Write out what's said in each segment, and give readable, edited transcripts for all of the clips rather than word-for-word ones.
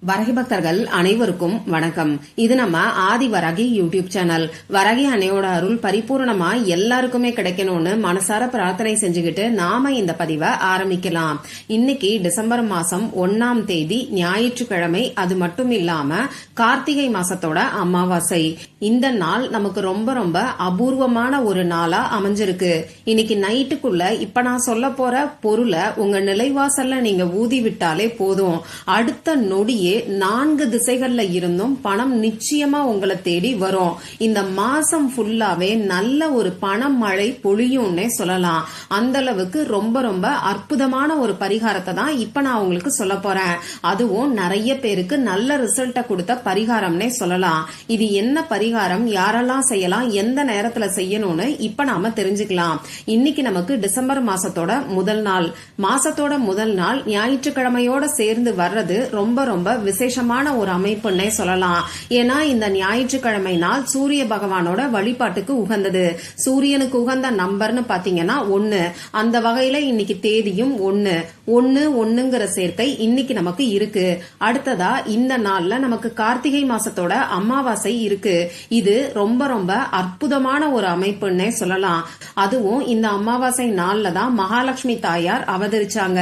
வரகி பக்தர்கள் அனைவருக்கும் வணக்கம். இது நம்ம ஆதி வரகி யூடியூப் சேனல். வரகி அன்னையோட அருள் பரிபூர்ணமா எல்லாருக்குமே கிடைக்கணும்னு மனசார பிரார்த்தனை செஞ்சுக்கிட்டு நாம இந்த பதிவை ஆரம்பிக்கலாம். இன்னைக்கு டிசம்பர் மாசம் 1ஆம் தேதி ஞாயிற்றுக்கிழமை. அது மட்டும் இல்லாம கார்த்திகை மாசத்தோட அமாவாசை. இந்த நாள் நமக்கு ரொம்ப ரொம்ப அபூர்வமான ஒரு நாளா அமைஞ்சிருக்கு. இன்னைக்கு நைட்டுக்குள்ள இப்ப நான் சொல்ல போற பொருளை உங்க நிலைவாசல்ல நீங்க ஊதி விட்டாலே போதும். அடுத்த நொடியே 4 திசைகள்ல இருந்தும் பணம் நிச்சயமா உங்களை தேடி வரும். இந்த மாசம் ஃபுல்லாவே நல்ல ஒரு பண மழை பொழியும்னே சொல்லலாம். அந்த அளவுக்கு ரொம்ப ரொம்ப அற்புதமான ஒரு பரிகாரத்தை தான் இப்ப நான் உங்களுக்கு சொல்ல போறேன். அதுவும் நிறைய பேருக்கு நல்ல ரிசல்ட்ட கொடுத்த பரிகாரம்னே சொல்லலாம். இது என்ன பரிகாரம், யாரெல்லாம் செய்யலாம், எந்த நேரத்துல செய்யணும்னு இப்ப நாம தெரிஞ்சுக்கலாம். இன்னைக்கு நமக்கு டிசம்பர் மாசத்தோட முதல் நாள். மாசத்தோட முதல் நாள் ஞாயிற்றுக்கிழமையோட சேர்ந்து வர்றது ரொம்ப ரொம்ப விசேஷமான ஒரு அமைப்புன்னே சொல்லலாம். ஏன்னா இந்த ஞாயிற்றுக்கிழமை நாள் சூரிய பகவானோட வழிபாட்டுக்கு உகந்தது. சூரியனுக்கு உகந்த நம்பர்னு பாத்தீங்கன்னா 1. அந்த வகையில இன்னைக்கு தேதியும் 1 சேர்க்கை இன்னைக்கு நமக்கு இருக்கு. அடுத்ததா இந்த நாள்ல நமக்கு கார்த்திகை மாசத்தோட அமாவாசை இருக்கு. இது ரொம்ப ரொம்ப அற்புதமான ஒரு அமைப்புன்னே சொல்லலாம். அதுவும் இந்த அமாவாசை நாள்ல தான் மகாலட்சுமி தாயார் அவதரிச்சாங்க.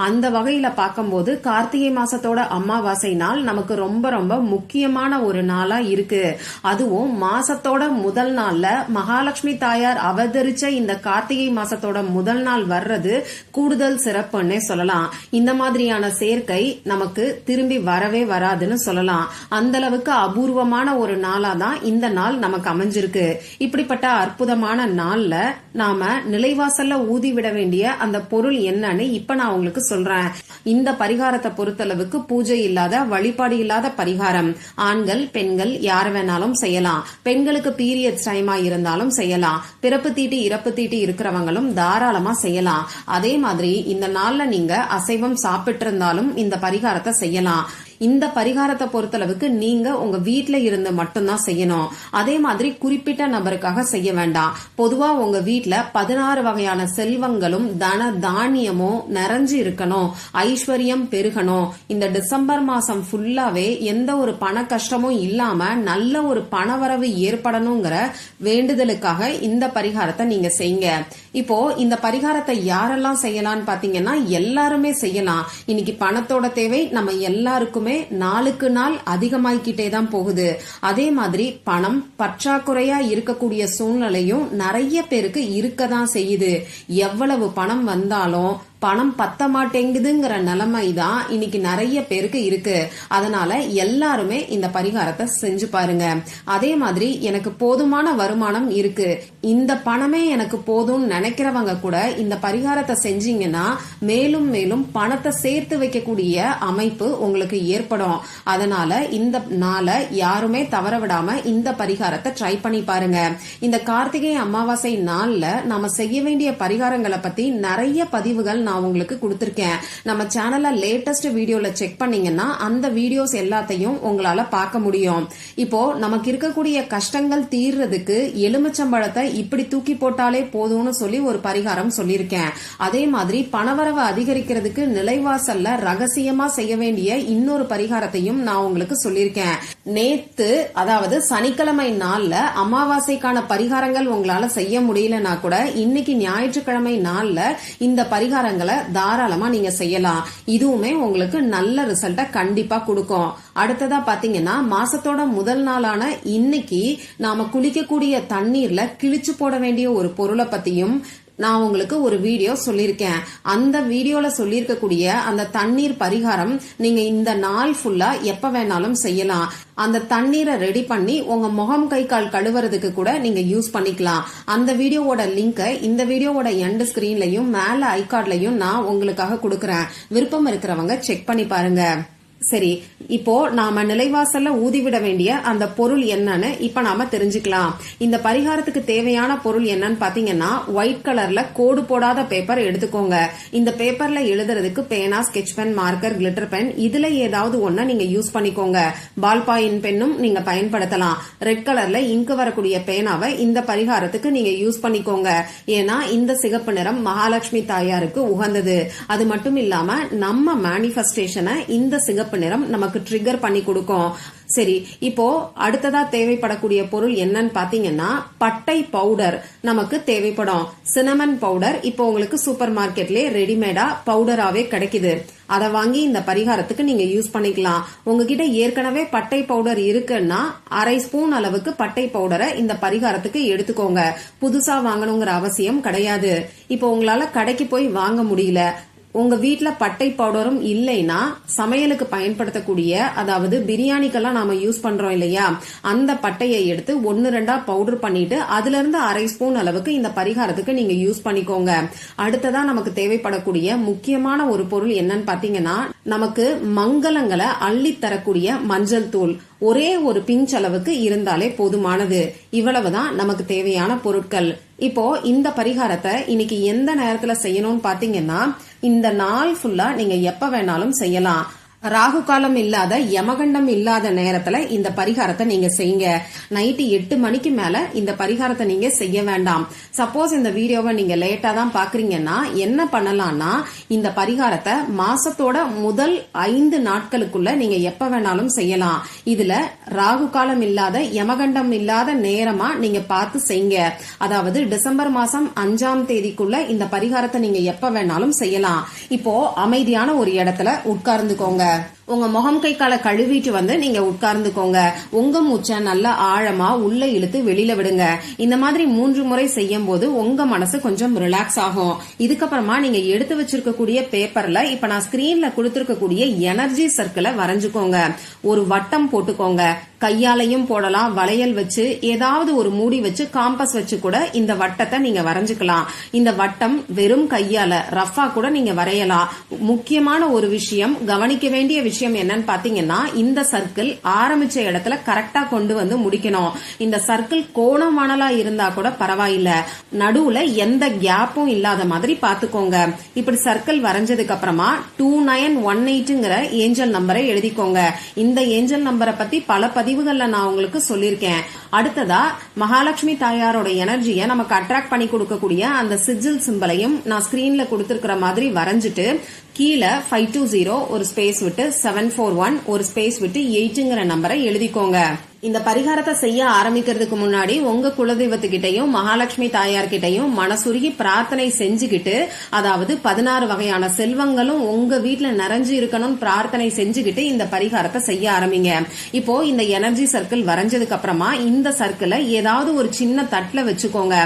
அந்த வகையில பார்க்கும்போது கார்த்திகை மாசத்தோட அமாவாசை நாள் நமக்கு ரொம்ப ரொம்ப முக்கியமான ஒரு நாளா இருக்கு. அதுவும் மாசத்தோட முதல் நாள்ல மகாலட்சுமி தாயார் அவதரிச்ச இந்த கார்த்திகை மாசத்தோட முதல் நாள் வர்றது கூடுதல் சிறப்புன்னே சொல்லலாம். இந்த மாதிரியான சேர்க்கை நமக்கு திரும்பி வரவே வராதுன்னு சொல்லலாம். அந்த அளவுக்கு அபூர்வமான ஒரு நாளா தான் இந்த நாள் நமக்கு அமைஞ்சிருக்கு. இப்படிப்பட்ட அற்புதமான நாள்ல நாம நிலைவாசல்ல ஊதி விட வேண்டிய அந்த பொருள் என்னன்னு இப்ப நான் உங்களுக்கு சொல்றேன். இந்த பரிகாரத்தை பொறுத்தளவுக்கு பூஜை இல்லாத, வழிபாடு இல்லாத பரிகாரம். ஆண்கள் பெண்கள் யார் வேணாலும் செய்யலாம். பெண்களுக்கு பீரியட்ஸ் டைமா இருந்தாலும் செய்யலாம். பிறப்பு தீட்டு இறப்பு தீட்டு இருக்கிறவங்களும் தாராளமா செய்யலாம். அதே மாதிரி இந்த நாள்ல நீங்க அசைவம் சாப்பிட்டு இருந்தாலும் இந்த பரிகாரத்தை செய்யலாம். இந்த பரிகாரத்தை பொறுத்தளவுக்கு நீங்க உங்க வீட்டுல இருந்து மட்டும்தான் செய்யணும். அதே மாதிரி குறிப்பிட்ட நபருக்காக செய்ய வேண்டாம். பொதுவா உங்க வீட்டுல 16 வகையான செல்வங்களும் தன தானியமும் நிறைஞ்சு இருக்கணும், ஐஸ்வர்யம் பெருகணும். இந்த டிசம்பர் மாசம் ஃபுல்லாவே எந்த ஒரு பண கஷ்டமும் இல்லாம நல்ல ஒரு பணவரவு ஏற்படணுங்கிற வேண்டுதலுக்காக இந்த பரிகாரத்தை நீங்க செய்யுங்க. இப்போ இந்த பரிகாரத்தை யாரெல்லாம் செய்யலாம்னு பாத்தீங்கன்னா எல்லாருமே செய்யலாம். இன்னைக்கு பணத்தோட தேவை நம்ம எல்லாருக்குமே நாளுக்கு நாள் அதிகமாயிக்கிட்டே தான் போகுது. அதே மாதிரி பணம் பற்றாக்குறையா இருக்கக்கூடிய சூழ்நிலையும் நிறைய பேருக்கு இருக்கதான் செய்யுது. எவ்வளவு பணம் வந்தாலும் பணம் பத்த மாட்டேங்குதுங்கிற நிலைமை தான் இன்னைக்கு நிறைய பேருக்கு இருக்கு. அதனால எல்லாருமே இந்த பரிகாரத்தை செஞ்சு பாருங்க. அதே மாதிரி எனக்கு போதுமான வருமானம் இருக்கு, இந்த பணமே எனக்கு போதும்னு நினைக்கிறவங்க கூட இந்த பரிகாரத்தை செஞ்சீங்கன்னா மேலும் மேலும் பணத்தை சேர்த்து வைக்கக்கூடிய அமைப்பு உங்களுக்கு ஏற்படும். அதனால இந்த நாளை யாருமே தவற விடாம இந்த பரிகாரத்தை ட்ரை பண்ணி பாருங்க. இந்த கார்த்திகை அமாவாசை நாள்ல நாம செய்ய வேண்டிய பரிகாரங்களை பத்தி நிறைய பதிவுகள் நான் உங்களுக்கு கொடுத்திருக்கேன். நம்ம சேனல்ல லேட்டஸ்ட் வீடியோல செக் பண்ணீங்கன்னா அந்த வீடியோஸ் எல்லாத்தையும் உங்களால பார்க்க முடியும். இப்போ நமக்கு இருக்கக்கூடிய கஷ்டங்கள் தீர்றதுக்கு எலுமிச்சம்பழத்தை இப்படி தூக்கி போட்டாலே போதும்னு சொல்லி ஒரு பரிகாரம் சொல்லியிருக்கேன். அதே மாதிரி பணவரவு அதிகரிக்கிறதுக்கு நிலைவாசல்ல ரகசியமா செய்ய வேண்டிய இன்னொரு பரிகாரத்தையும் நான் உங்களுக்கு சொல்லியிருக்கேன். நேத்து அதாவது சனிக்கிழமை நாள்ல அமாவாசைக்கான பரிகாரங்கள் உங்களால செய்ய முடியலன்னா கூட இன்னைக்கு ஞாயிற்றுக்கிழமை நாள்ல இந்த பரிகாரங்களை தாராளமா நீங்க செய்யலாம். இதுவுமே உங்களுக்கு நல்ல ரிசல்ட்ட கண்டிப்பா கொடுக்கும். அடுத்ததா பாத்தீங்கன்னா மாசத்தோட முதல் நாளான இன்னைக்கு நாம குளிக்கக்கூடிய தண்ணீர்ல கிழிச்சு போட வேண்டிய ஒரு பொருளை பத்தியும் நான் உங்களுக்கு ஒரு வீடியோ சொல்லியிருக்கேன். அந்த வீடியோல சொல்லியிருக்கக்கூடிய அந்த தண்ணீர் பரிகாரம் நீங்க இந்த நாள் ஃபுல்லா எப்ப வேணாலும் செய்யலாம். அந்த தண்ணீரை ரெடி பண்ணி உங்க முகம் கை கால் கழுவுறதுக்கு கூட நீங்க யூஸ் பண்ணிக்கலாம். அந்த வீடியோவோட லிங்கை இந்த வீடியோவோட எண்ட் ஸ்கிரீன்லயும் மேல ஐகார்ட்லயும் நான் உங்களுக்காக கொடுக்கறேன். விருப்பம் இருக்கிறவங்க செக் பண்ணி பாருங்க. சரி, இப்போ நாம நிலைவாசல்ல ஊதிவிட வேண்டிய அந்த பொருள் என்னன்னு இப்ப நாம தெரிஞ்சுக்கலாம். இந்த பரிகாரத்துக்கு தேவையான பொருள் என்னன்னு பாத்தீங்கன்னா ஒயிட் கலர்ல கோடு போடாத பேப்பர் எடுத்துக்கோங்க. இந்த பேப்பர்ல எழுதுறதுக்கு பேனா, sketch pen, marker, glitter pen இதுல ஏதாவது ஒண்ண நீங்க யூஸ் பண்ணிக்கோங்க. பால் பாயின் பென்னும் நீங்க பயன்படுத்தலாம். ரெட் கலர்ல இங்கு வரக்கூடிய பேனாவை இந்த பரிகாரத்துக்கு நீங்க யூஸ் பண்ணிக்கோங்க. ஏன்னா இந்த சிகப்பு நிறம் மகாலட்சுமி தாயாருக்கு உகந்தது. அது மட்டும் இல்லாம நம்ம மேனிஃபெஸ்டேஷனை இந்த சிகப்பு சிவப்பு நிறம் நமக்கு ட்ரிகர் பண்ணி கொடுக்கும். சரி, இப்போ அடுத்ததா தேவைப்படக்கூடிய பொருள் என்னன்னு பாத்தீங்கன்னா பட்டை பவுடர் நமக்கு தேவைப்படும். சினமன் பவுடர் இப்போ உங்களுக்கு சூப்பர் மார்க்கெட்லயே ரெடிமேடா பவுடராவே கிடைக்குது. அதை வாங்கி இந்த பரிகாரத்துக்கு நீங்க யூஸ் பண்ணிக்கலாம். உங்ககிட்ட ஏற்கனவே பட்டை பவுடர் இருக்குன்னா அரை ஸ்பூன் அளவுக்கு பட்டை பவுடரை இந்த பரிகாரத்துக்கு எடுத்துக்கோங்க. புதுசா வாங்கணுங்கிற அவசியம் கிடையாது. இப்போ உங்களால கடைக்கு போய் வாங்க முடியல, உங்க வீட்டுல பட்டை பவுடரும் இல்லைன்னா சமையலுக்கு பயன்படுத்தக்கூடிய, அதாவது பிரியாணிக்கெல்லாம் நாம யூஸ் பண்றோம் இல்லையா, அந்த பட்டையை எடுத்து 1-2 பவுடர் பண்ணிட்டு அதுல இருந்து அரை ஸ்பூன் அளவுக்கு இந்த பரிகாரத்துக்கு நீங்க யூஸ் பண்ணிக்கோங்க. அடுத்ததா நமக்கு தேவைப்படக்கூடிய முக்கியமான ஒரு பொருள் என்னன்னு பாத்தீங்கன்னா நமக்கு மங்களங்களை அள்ளி தரக்கூடிய மஞ்சள் தூள். ஒரே ஒரு பிஞ்ச் அளவுக்கு இருந்தாலே போதுமானது. இவ்வளவுதான் நமக்கு தேவையான பொருட்கள். இப்போ இந்த பரிகாரத்தை இன்னைக்கு எந்த நேரத்துல செய்யணும்னு பாத்தீங்கன்னா இந்த நாள் ஃபுல்லா நீங்க எப்ப வேணாலும் செய்யலாம். ராகு காலம் இல்லாத, யமகண்டம் இல்லாத நேரத்துல இந்த பரிகாரத்தை நீங்க செய்யுங்க. நைட்டு 8 மணிக்கு மேல இந்த பரிகாரத்தை நீங்க செய்ய வேண்டாம். சப்போஸ் இந்த வீடியோவை நீங்க லேட்டா தான் பாக்குறீங்கன்னா என்ன பண்ணலாம்னா இந்த பரிகாரத்தை மாசத்தோட முதல் 5 நாட்களுக்குள்ள நீங்க எப்ப வேணாலும் செய்யலாம். இதுல ராகு காலம் இல்லாத, யமகண்டம் இல்லாத நேரமா நீங்க பார்த்து செய்யுங்க. அதாவது டிசம்பர் மாசம் 5ஆம் தேதிக்குள்ள இந்த பரிகாரத்தை நீங்க எப்ப வேணாலும் செய்யலாம். இப்போ அமைதியான ஒரு இடத்துல உட்கார்ந்துக்கோங்க. உங்க முகம் கை காலை கழுவிட்டு வந்து நீங்க உட்கார்ந்துக்கோங்க. உங்க மூச்சை நல்லா ஆழமா உள்ள இழுத்து வெளியில விடுங்க. இந்த மாதிரி 3 முறை செய்யும் போது உங்க மனசு கொஞ்சம் ரிலாக்ஸ் ஆகும். இதுக்கப்புறமா நீங்க எடுத்து வச்சிருக்கக்கூடிய பேப்பர்ல இப்ப நான் ஸ்கிரீன்ல கொடுத்திருக்கக்கூடிய எனர்ஜி சர்க்கிளை வரைஞ்சுக்கோங்க. ஒரு வட்டம் போட்டுக்கோங்க. கையாலையும் போடலாம், வளையல் வச்சு ஏதாவது ஒரு மூடி வச்சு காம்பஸ் வச்சு கூட இந்த வட்டத்தை நீங்க வரைஞ்சுக்கலாம். இந்த வட்டம் வெறும் கையால ரஃபா கூட நீங்க வரையலாம். முக்கியமான ஒரு விஷயம், கவனிக்க வேண்டிய விஷயம் என்னன்னு பாத்தீங்கன்னா இந்த சர்க்கிள் ஆரம்பிச்ச இடத்துல கரெக்டா கொண்டு வந்து முடிக்கணும். இந்த சர்க்கிள் கோணமானலா இருந்தா கூட பரவாயில்ல, நடுவுல எந்த கேப்பும் இல்லாத மாதிரி பாத்துக்கோங்க. இப்படி சர்க்கிள் வரைஞ்சதுக்கு அப்புறமா 2918ங்கிற ஏஞ்சல் நம்பரை எழுதிக்கோங்க. இந்த ஏஞ்சல் நம்பரை பத்தி பல பதிவுகள்ல நான் உங்களுக்கு சொல்லியிருக்கேன். அடுத்ததா மகாலட்சுமி தாயாரோட எனர்ஜியை நமக்கு அட்ராக்ட் பண்ணி கொடுக்கக்கூடிய அந்த சிஜில் சிம்பலையும் நான் ஸ்கிரீன்ல கொடுத்திருக்கிற மாதிரி வரைஞ்சிட்டு கீழே 520 ஒரு ஸ்பேஸ் விட்டு 741 ஒரு ஸ்பேஸ் விட்டு 8ங்கிற நம்பரை எழுதிக்கோங்க. இந்த பரிகாரத்தை செய்ய ஆரம்பிக்கிறதுக்கு முன்னாடி உங்க குலதெய்வத்துக்கிட்டையும் மகாலட்சுமி தாயார்கிட்டையும் மனசுருகி பிரார்த்தனை செஞ்சுக்கிட்டு, அதாவது 16 வகையான செல்வங்களும் உங்க வீட்டுல நிறைஞ்சு இருக்கணும் பிரார்த்தனை செஞ்சுக்கிட்டு இந்த பரிகாரத்தை செய்ய ஆரம்பிங்க. இப்போ இந்த எனர்ஜி சர்க்கிள் வரைஞ்சதுக்கு அப்புறமா இந்த சர்க்கிளை ஏதாவது ஒரு சின்ன தட்டுல வச்சுக்கோங்க.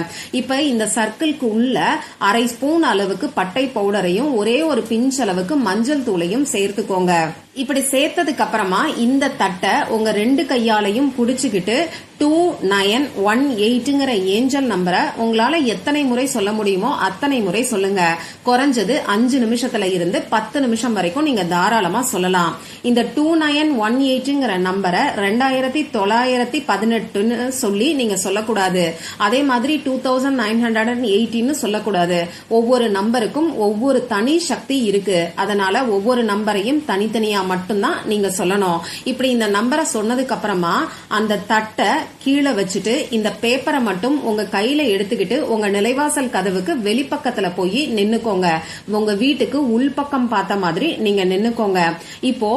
இப்ப இந்த சர்க்கிள்க்கு உள்ள அரை ஸ்பூன் அளவுக்கு பட்டை பவுடரையும் ஒரே ஒரு பிஞ்ச் அளவுக்கு மஞ்சள் தூளையும் சேர்த்துக்கோங்க. இப்படி சேர்த்ததுக்கு அப்புறமா இந்த தட்டை உங்க 2 கையாலையும் புடிச்சுக்கிட்டு 2918ங்கிற ஏஞ்சல் நம்பரை உங்களால எத்தனை முறை சொல்ல முடியுமோ அத்தனை முறை சொல்லுங்க. குறைஞ்சது 5 நிமிஷத்துல இருந்து 10 நிமிஷம் வரைக்கும் நீங்க தாராளமா சொல்லலாம். இந்த 2918ங்கிற நம்பரை 2918ன்னு சொல்லி நீங்க சொல்லக்கூடாது. அதே மாதிரி 2918ன்னு சொல்லக்கூடாது. ஒவ்வொரு நம்பருக்கும் ஒவ்வொரு தனி சக்தி இருக்கு. அதனால ஒவ்வொரு நம்பரையும் தனித்தனியா மட்டும்தான் நீங்க சொல்லணும். இப்படி இந்த நம்பரை சொன்னதுக்கு அப்புறமா அந்த தட்டை கீழே வச்சுட்டு இந்த பேப்பரை மட்டும் உங்க கையில எடுத்துக்கிட்டு உங்க நிலைவாசல் கதவுக்கு வெளிப்பக்கத்துல போய் நின்னுக்கோங்க. உங்க வீட்டுக்கு உள்பக்கம் பார்த்த மாதிரி நீங்க நின்னுக்கோங்க. இப்போ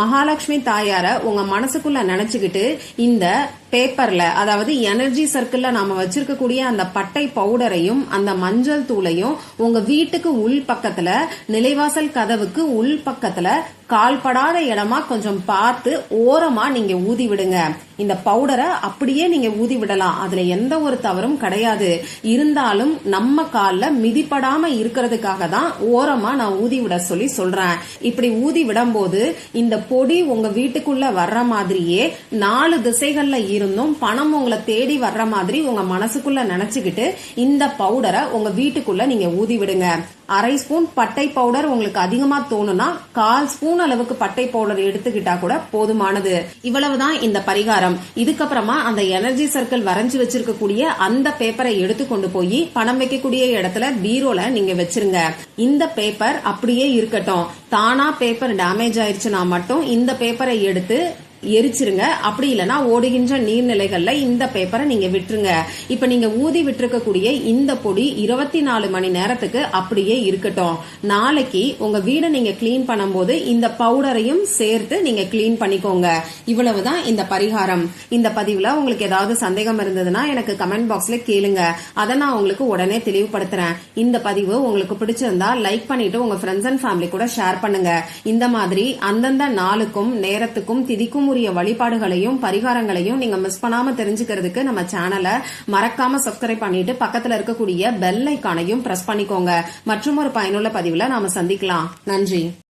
மகாலட்சுமி தாயார உங்க மனசுக்குள்ள நினைச்சுக்கிட்டு இந்த பேப்பர்ல, அதாவது எனர்ஜி சர்க்கிள்ல நாம வச்சிருக்கக்கூடிய அந்த பட்டை பவுடரையும் அந்த மஞ்சள் தூளையும் உங்க வீட்டுக்கு உள் பக்கத்துல, நிலைவாசல் கதவுக்கு உள் பக்கத்துல கால்படாத இடமா கொஞ்சம் பார்த்து ஓரமா நீங்க ஊதி விடுங்க. இந்த பவுடரை அப்படியே நீங்க ஊதி விடலாம், அதுல எந்த ஒரு தவறும் கிடையாது. இருந்தாலும் நம்ம கால்ல மிதிப்படாம இருக்கிறதுக்காக தான் ஓரமா நான் ஊதி விட சொல்லி சொல்றேன். இப்படி ஊதி விடும் போது இந்த பொடி உங்க வீட்டுக்குள்ள வர்ற மாதிரியே 4 திசைகள்ல இருந்தும் பணம் உங்களை தேடி வர்ற மாதிரி உங்க மனசுக்குள்ள நினைச்சுக்கிட்டு இந்த பவுடரை உங்க வீட்டுக்குள்ள நீங்க ஊதி விடுங்க. அரை ஸ்பூன் பட்டை பவுடர் உங்களுக்கு அதிகமா தோணுனா 1/4 ஸ்பூன் அளவுக்கு பட்டை பவுடர் எடுத்துக்கிட்டா கூட போதுமானது. இவ்வளவுதான் இந்த பரிகாரம். இதுக்கப்புறமா அந்த எனர்ஜி சர்க்கிள் வரைஞ்சு வச்சிருக்கக்கூடிய அந்த பேப்பரை எடுத்து கொண்டு போய் பணம் வைக்கக்கூடிய இடத்துல பீரோல நீங்க வச்சிருங்க. இந்த பேப்பர் அப்படியே இருக்கட்டும். தானா பேப்பர் டேமேஜ் ஆயிருச்சுன்னா மட்டும் இந்த பேப்பரை எடுத்து எரிச்சிருங்க. அப்படி இல்லைன்னா ஓடுகின்ற நீர்நிலைகள்ல இந்த பேப்பரை நீங்க விட்டுருங்க. இப்ப நீங்க ஊதி விட்டுருக்கக்கூடிய இந்த பொடி 24 மணி நேரத்துக்கு அப்படியே இருக்கட்டும். நாளைக்கு உங்க வீடை நீங்க கிளீன் பண்ணும்போது இந்த பவுடரையும் சேர்த்து நீங்க கிளீன் பண்ணிக்கோங்க. இவ்வளவுதான் இந்த பரிகாரம். இந்த பதிவுல உங்களுக்கு ஏதாவது சந்தேகம் இருந்ததுன்னா எனக்கு கமெண்ட் பாக்ஸ்ல கேளுங்க. அதை நான் உங்களுக்கு உடனே தெளிவுபடுத்துறேன். இந்த பதிவு உங்களுக்கு பிடிச்சிருந்தா லைக் பண்ணிட்டு உங்க ஃப்ரெண்ட்ஸ் அண்ட் ஃபேமிலி கூட ஷேர் பண்ணுங்க. இந்த மாதிரி அந்தந்த நாளுக்கும் நேரத்துக்கும் திதிக்கும் உரிய வழிபாடுகளையும் பரிகாரங்களையும் நீங்க மிஸ் பண்ணாம தெரிஞ்சுக்கிறதுக்கு நம்ம சேனலை மறக்காம சப்ஸ்கிரைப் பண்ணிட்டு பக்கத்துல இருக்கக்கூடிய பெல் ஐகானையும் பிரஸ் பண்ணிக்கோங்க. மற்றும் ஒரு பயனுள்ள பதிவுல நாம சந்திக்கலாம். நன்றி.